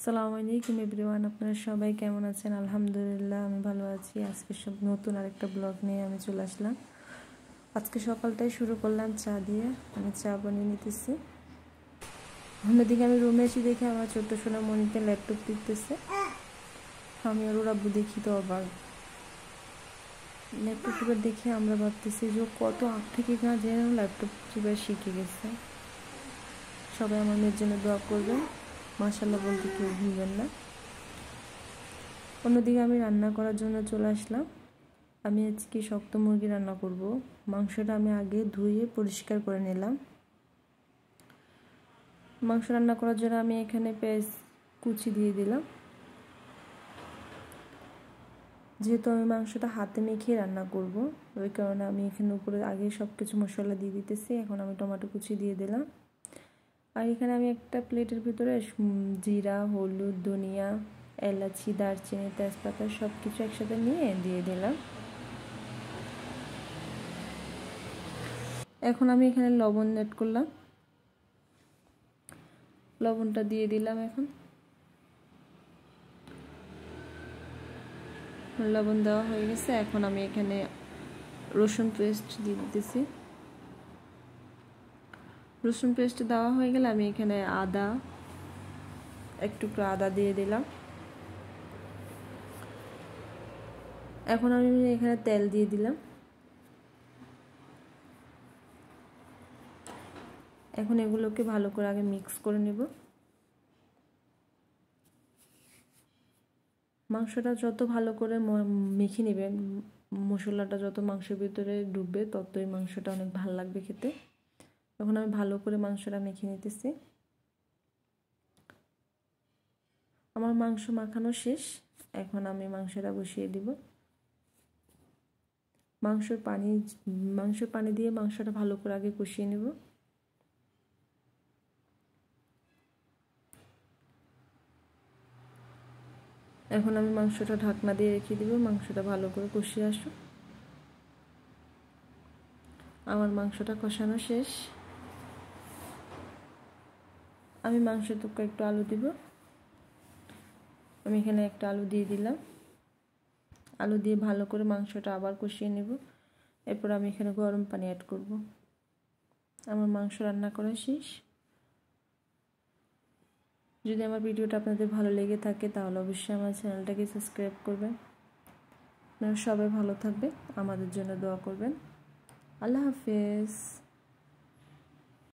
আসসালামু আলাইকুম এভরিওয়ান, আপনারা সবাই কেমন আছেন? আলহামদুলিল্লাহ আমি ভালো আছি। আজকে সব নতুন আরেকটা ব্লগ নিয়ে আমি চলে আসলাম। আজকে সকালটাই শুরু করলাম চা দিয়ে। আমি চা বানিয়ে নিতেছি। অন্যদিকে আমি রুমে এসে দেখি আমার ছোট্ট সোনা মনিতে ল্যাপটপ টিপতেছে। আমি আর ওর আব্বু দেখি তো অবাক। ল্যাপটপ টিপে দেখে আমরা ভাবতেছি যে কত আগ থেকে না যেন ল্যাপটপ টিপে শিখে গেছে। সবাই আমার মেয়ের জন্য দোয়া করবেন, মাশাআল্লাহ বলতে কেউ ভুলবেন না। অন্যদিকে আমি রান্না করার জন্য চলে আসলাম। আমি আজকে শক্ত মুরগি রান্না করব। মাংসটা আমি আগে ধুয়ে পরিষ্কার করে নিলাম। মাংস রান্না করার জন্য আমি এখানে পেঁয়াজ কুচি দিয়ে দিলাম। যেহেতু আমি মাংসটা হাতে মেখে রান্না করব, ওই কারণে আমি এখানে উপরে আগে সব কিছু মশলা দিয়ে দিতেছি। এখন আমি টমেটো কুচি দিয়ে দিলাম। আর এখানে আমি একটা প্লেটের ভিতরে জিরা, হলুদ, ধনিয়া, এলাচি, দারচিনি, তেজপাতা সব কিছু একসাথে নিয়ে দিয়ে দিলাম। এখন আমি এখানে লবণ অ্যাড করলাম। লবণটা দিয়ে দিলাম। এখন লবণ দেওয়া হয়ে গেছে। এখন আমি এখানে রসুন পেস্ট দিয়ে দিতেছি। রসুন পেস্ট দেওয়া হয়ে গেলে আমি এখানে একটু আদা দিয়ে দিলাম। এখন আমি এখানে তেল দিয়ে দিলাম। এখন এগুলোকে ভালো করে আগে মিক্স করে নেব। মাংসটা যত ভালো করে মেখে নেবেন, মশলাটা যত মাংসের ভিতরে ডুববে ততই মাংসটা অনেক ভালো লাগবে খেতে। এখন আমি ভালো করে মাংসটা মেখে নিতেছি। আমার মাংস মাখানো শেষ। এখন আমি মাংসটা বসিয়ে দিব। মাংসের পানি দিয়ে মাংসটা ভালো করে আগে কষিয়ে নেব। এখন আমি মাংসটা ঢাকনা দিয়ে রেখে দিব। মাংসটা ভালো করে কষিয়ে আসুক। আমার মাংসটা কষানো শেষ। আমি মাংসের টুকরো একটু আলু দিব। আমি এখানে একটা আলু দিয়ে দিলাম। আলু দিয়ে ভালো করে মাংসটা আবার কষিয়ে নেব। এরপর আমি এখানে গরম পানি অ্যাড করব। আমার মাংস রান্না করা শেষ। যদি আমার ভিডিওটা আপনাদের ভালো লেগে থাকে তাহলে অবশ্যই আমার চ্যানেলটাকে সাবস্ক্রাইব করবেন। আপনারা সবাই ভালো থাকবেন, আমাদের জন্য দোয়া করবেন। আল্লাহ হাফেজ।